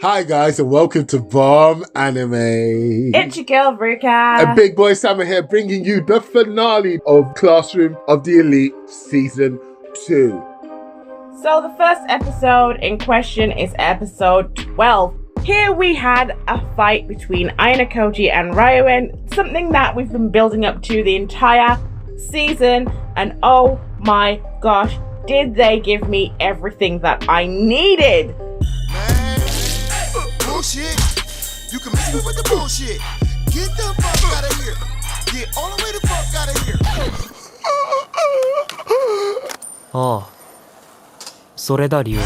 Hi guys and welcome to Bomb Anime. It's your girl Rika. And Big Boy Summer here bringing you the finale of Classroom of the Elite Season 2. So the first episode in question is episode 12. Here we had a fight between ayanokoji and Ryuen, something that we've been building up to the entire season, and oh my gosh, did they give me everything that I needed. Bullshit. You can miss me with the bullshit. Get the fuck out of here. Get all the way the fuck out of here. ああ、それだ、リュウ。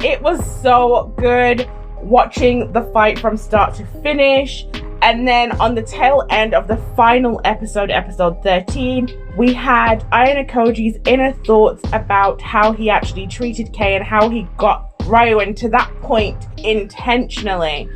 It was so good watching the fight from start to finish. And then on the tail end of the final episode, episode 13, we had ayanokoji's inner thoughts about how he actually treated Kei and how he got Ryuen to that point intentionally.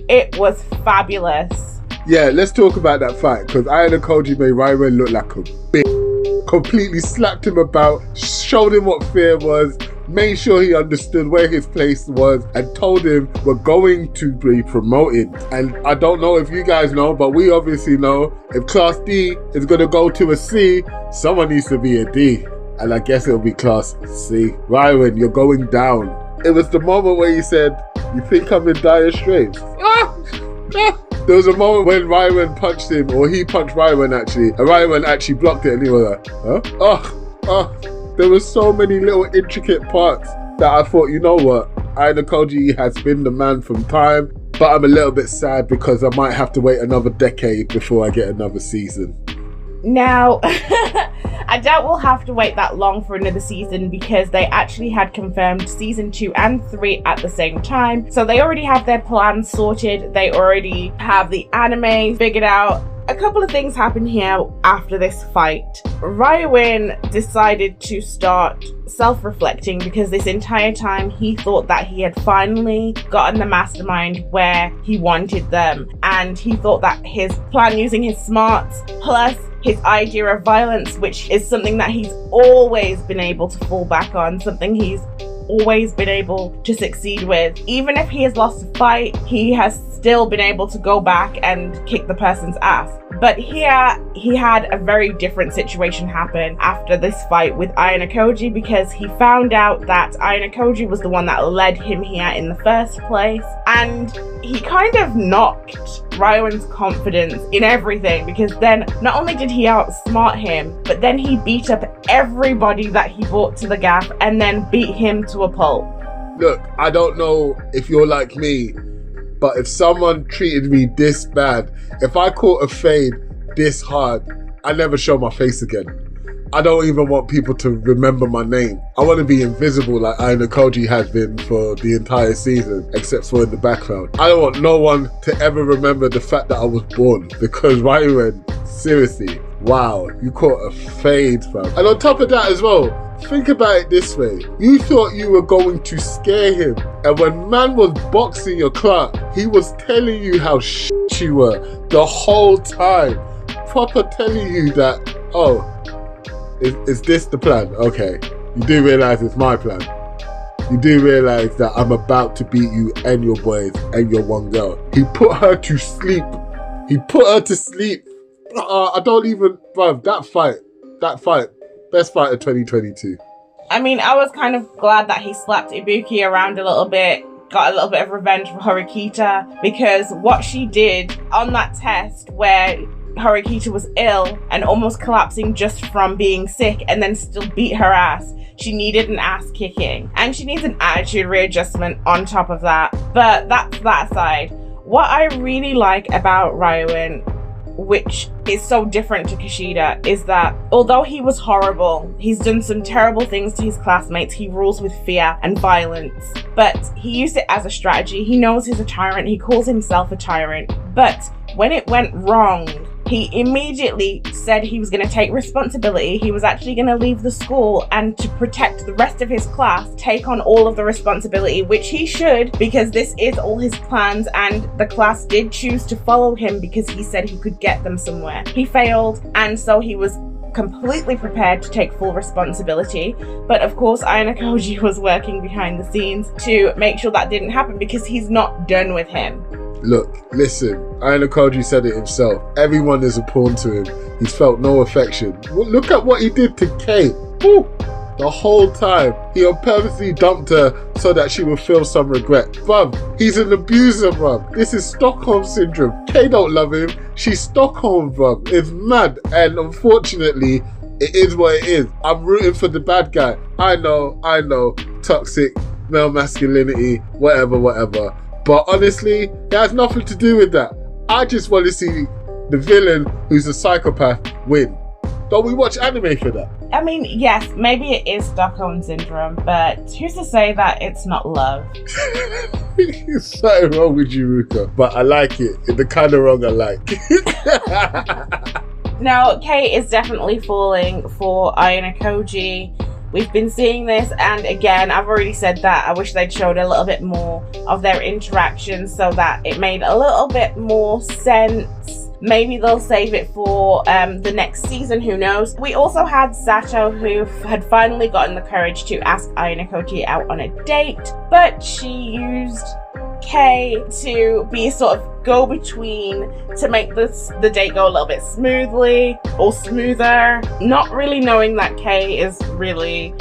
It was fabulous. Yeah, let's talk about that fight, because ayanokoji made Ryuen look like a bitch. Completely slapped him about, showed him what fear was, made sure he understood where his place was, and told him we're going to be promoted. And I don't know if you guys know, but we obviously know if Class D is going to go to a C, someone needs to be a D. And I guess it'll be Class C. Ryuen, you're going down. It was the moment where he said, "You think I'm in dire straits?" There was a moment when Ryuen punched him, or he punched Ryuen actually, and Ryuen actually blocked it, and he was like, huh? There were so many little intricate parts that I thought, you know what, ayanokoji has been the man from time, but I'm a little bit sad because I might have to wait another decade before I get another season. Now, I doubt we'll have to wait that long for another season because they actually had confirmed season 2 and 3 at the same time. So they already have their plans sorted. They already have the anime figured out. A couple of things happened here after this fight. Ryuen decided to start self-reflecting because this entire time he thought that he had finally gotten the mastermind where he wanted them. And he thought that his plan using his smarts plus his idea of violence, which is something that he's always been able to fall back on, something he's always been able to succeed with. Even if he has lost a fight, he has still been able to go back and kick the person's ass. But here, he had a very different situation happen after this fight with ayanokoji because he found out that ayanokoji was the one that led him here in the first place. And he kind of knocked Ryuen's confidence in everything because then not only did he outsmart him, but then he beat up everybody that he brought to the gaff and then beat him to a pulp. Look, I don't know if you're like me, but if someone treated me this bad, if I caught a fade this hard, I never show my face again. I don't even want people to remember my name. I want to be invisible like ayanokoji has been for the entire season, except for in the background. I don't want no one to ever remember the fact that I was born, because Ryuen, seriously, wow, you caught a fade, fam. And on top of that as well, think about it this way. You thought you were going to scare him, and when man was boxing your clock, he was telling you how shit you were the whole time. Proper telling you that, oh, is this the plan? Okay, you do realize it's my plan. You do realize that I'm about to beat you and your boys and your one girl. He put her to sleep. I don't even, bruv, that fight, best fight of 2022. I mean, I was kind of glad that he slapped Ibuki around a little bit, got a little bit of revenge for Horikita, because what she did on that test where Horikita was ill and almost collapsing just from being sick and then still beat her ass, she needed an ass kicking. And she needs an attitude readjustment on top of that. But that's that side. What I really like about Ryuen, which is so different to Kushida, is that although he was horrible, he's done some terrible things to his classmates, he rules with fear and violence, but he used it as a strategy. He knows he's a tyrant, he calls himself a tyrant, but when it went wrong, he immediately said he was going to take responsibility. He was actually going to leave the school and to protect the rest of his class, take on all of the responsibility, which he should, because this is all his plans, and the class did choose to follow him because he said he could get them somewhere. He failed, and so he was completely prepared to take full responsibility. But of course, Ayanokoji was working behind the scenes to make sure that didn't happen because he's not done with him. Look, listen, ayanokoji said it himself. Everyone is a pawn to him. He's felt no affection. Look at what he did to Kate. Woo! The whole time, he purposely dumped her so that she would feel some regret. Bruv, he's an abuser, bruv. This is Stockholm syndrome. Kay don't love him. She's Stockholm, bruv. It's mad. And unfortunately, it is what it is. I'm rooting for the bad guy. I know. Toxic, male masculinity, whatever. But honestly, it has nothing to do with that. I just want to see the villain, who's a psychopath, win. Don't we watch anime for that? I mean, yes, maybe it is Stockholm Syndrome, but who's to say that it's not love? There's something wrong with you, Ruka. But I like it. It's the kind of wrong I like. Now, Kay is definitely falling for Ayanokoji. We've been seeing this, and again, I've already said that I wish they'd showed a little bit more of their interactions so that it made a little bit more sense. Maybe they'll save it for the next season, who knows. We also had Sato, who had finally gotten the courage to ask Ayanokoji out on a date, but she used Kay to be a sort of go-between to make the date go a little bit smoothly or smoother, not really knowing that Kay is really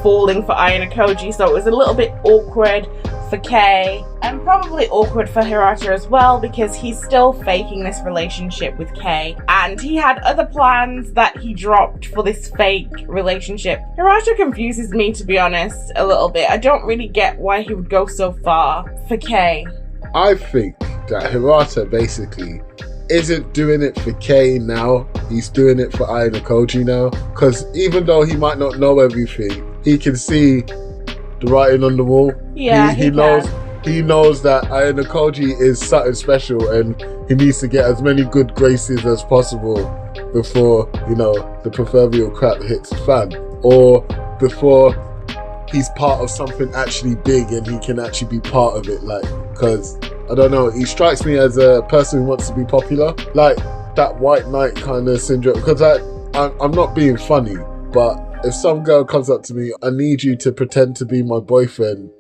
falling for Ayanokoji, so it was a little bit awkward for Kay and probably awkward for Hirata as well, because he's still faking this relationship with Kay and he had other plans that he dropped for this fake relationship. Hirata confuses me, to be honest, a little bit. I don't really get why he would go so far for Kay. I think that Hirata basically isn't doing it for Kay now, he's doing it for Ayanokoji now, because even though he might not know everything, he can see the writing on the wall. Yeah, he knows. can. He knows that Ayanokoji is something special, and he needs to get as many good graces as possible before, the proverbial crap hits the fan, or before he's part of something actually big and he can actually be part of it. Because I don't know, he strikes me as a person who wants to be popular, like that white knight kind of syndrome. Because I'm not being funny, but if some girl comes up to me, I need you to pretend to be my boyfriend.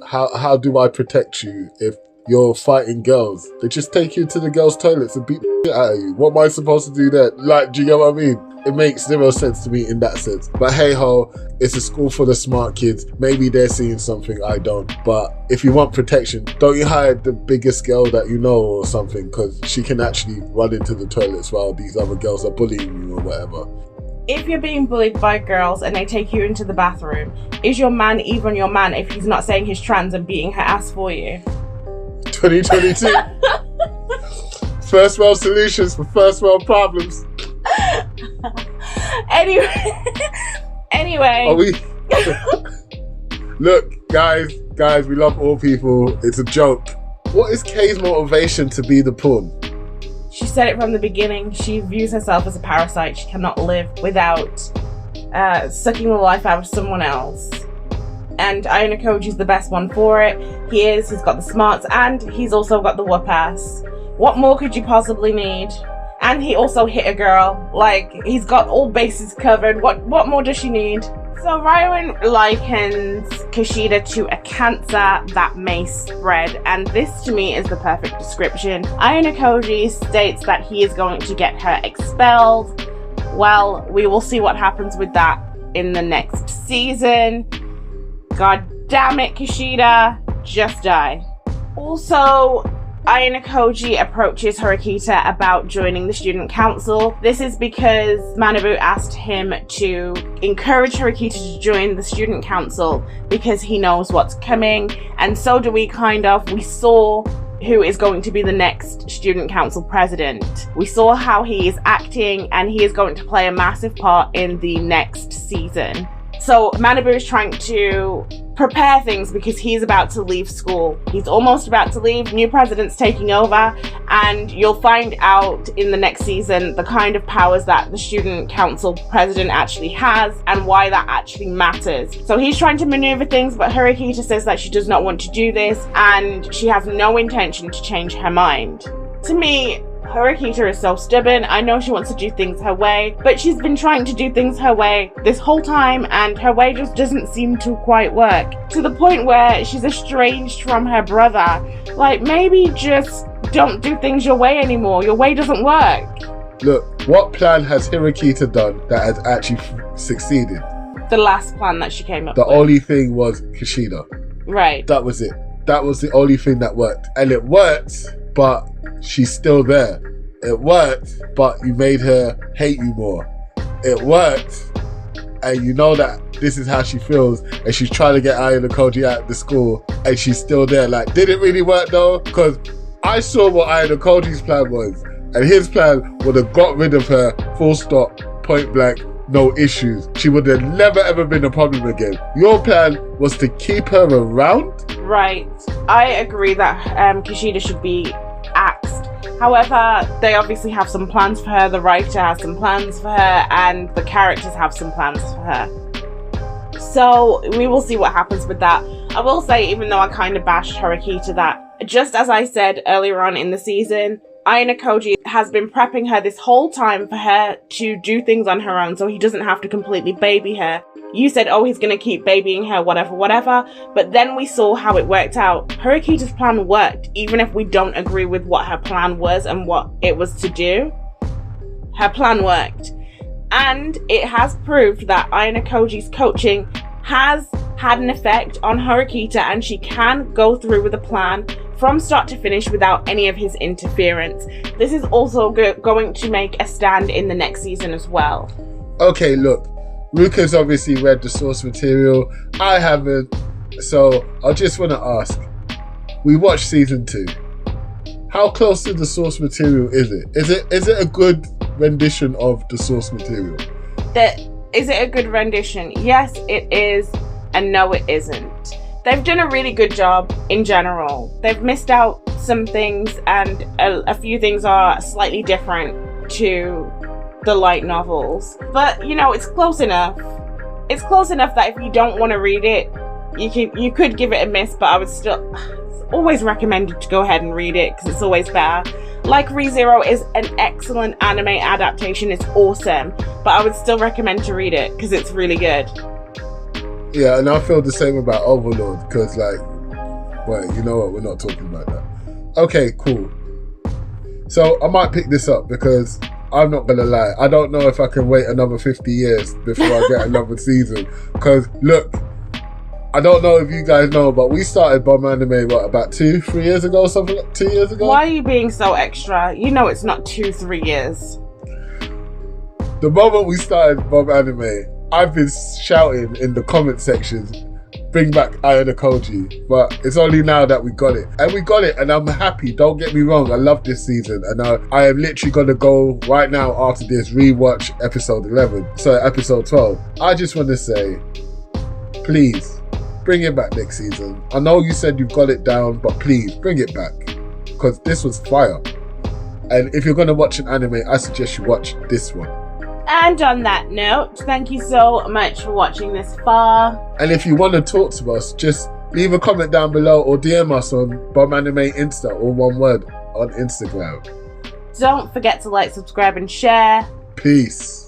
How do I protect you if you're fighting girls? They just take you to the girls' toilets and beat the shit out of you. What am I supposed to do there? Do you get what I mean? It makes zero sense to me in that sense. But hey ho, it's a school for the smart kids. Maybe they're seeing something I don't. But if you want protection, don't you hire the biggest girl that you know or something, because she can actually run into the toilets while these other girls are bullying you or whatever. If you're being bullied by girls and they take you into the bathroom, is your man even your man if he's not saying he's trans and beating her ass for you? 2022. First world solutions for first world problems. Anyway. Are we? Look, guys, we love all people. It's a joke. What is Kay's motivation to be the pawn? She said it from the beginning. She views herself as a parasite. She cannot live without sucking the life out of someone else. And Ayanokoji's the best one for it. He's got the smarts and he's also got the whoop ass. What more could you possibly need? And he also hit a girl. He's got all bases covered. What more does she need? So Ryuen likens Kushida to a cancer that may spread, and this to me is the perfect description. Ayanokoji states that he is going to get her expelled. Well, we will see what happens with that in the next season. God damn it, Kushida, just die. Also, Ayanokoji approaches Horikita about joining the student council. This is because Manabu asked him to encourage Horikita to join the student council because he knows what's coming, and so do we kind of. We saw who is going to be the next student council president. We saw how he is acting, and he is going to play a massive part in the next season. So Manabu is trying to prepare things because he's about to leave school. He's almost about to leave, new president's taking over, and you'll find out in the next season the kind of powers that the student council president actually has and why that actually matters. So he's trying to maneuver things, but Horikita says that she does not want to do this and she has no intention to change her mind. To me, Horikita is so stubborn. I know she wants to do things her way, but she's been trying to do things her way this whole time, and her way just doesn't seem to quite work. To the point where she's estranged from her brother. Like, maybe just don't do things your way anymore. Your way doesn't work. Look, what plan has Horikita done that has actually succeeded? The last plan that she came up The with. only thing was Kushida. Right. That was it. That was the only thing that worked. And it worked, but she's still there. It worked, but you made her hate you more. It worked, and you know that this is how she feels, and she's trying to get Ayanokoji out of the school, and she's still there. Like, did it really work though? Because I saw what Ayanokoji's plan was, and his plan would have got rid of her, full stop, point blank, no issues. She would have never ever been a problem again. Your plan was to keep her around? Right. I agree that Kushida should be axed. However, they obviously have some plans for her, the writer has some plans for her, and the characters have some plans for her. So we will see what happens with that. I will say, even though I kind of bashed Horikita, that just as I said earlier on in the season, Ayanokoji has been prepping her this whole time for her to do things on her own, so he doesn't have to completely baby her. You said, oh, he's going to keep babying her, whatever, but then we saw how it worked out. Horikita's plan worked, even if we don't agree with what her plan was and what it was to do. Her plan worked. And it has proved that Ayanokoji's coaching has had an effect on Horikita, and she can go through with a plan from start to finish without any of his interference. This is also going to make a stand in the next season as well. Okay, look, Ruka's obviously read the source material. I haven't, so I just want to ask, we watched season 2. How close to the source material is it? Is it a good rendition of the source material? Is it a good rendition? Yes, it is, and no, it isn't. They've done a really good job in general. They've missed out some things, and a few things are slightly different to the light novels. But, you know, it's close enough. It's close enough that if you don't want to read it, you could give it a miss, but I would still... It's always recommended to go ahead and read it, because it's always better. Like ReZero is an excellent anime adaptation. It's awesome. But I would still recommend to read it, because it's really good. Yeah, and I feel the same about Overlord, because, like, wait, you know what? We're not talking about that. Okay, cool. So I might pick this up, because I'm not going to lie, I don't know if I can wait another 50 years before I get another season. Because, look, I don't know if you guys know, but we started Bomb Anime, what, about 2-3 years ago? Something like 2 years ago? Why are you being so extra? You know it's not 2-3 years. The moment we started Bomb Anime, I've been shouting in the comment sections, bring back Ayanokoji, but it's only now that we got it. And we got it, and I'm happy, don't get me wrong, I love this season, and I am literally going to go right now after this, rewatch episode 12. I just want to say, please, bring it back next season. I know you said you've got it down, but please, bring it back, because this was fire. And if you're going to watch an anime, I suggest you watch this one. And on that note, thank you so much for watching this far. And if you want to talk to us, just leave a comment down below or DM us on Bomb Anime Insta, all one word, on Instagram. Don't forget to like, subscribe, and share. Peace.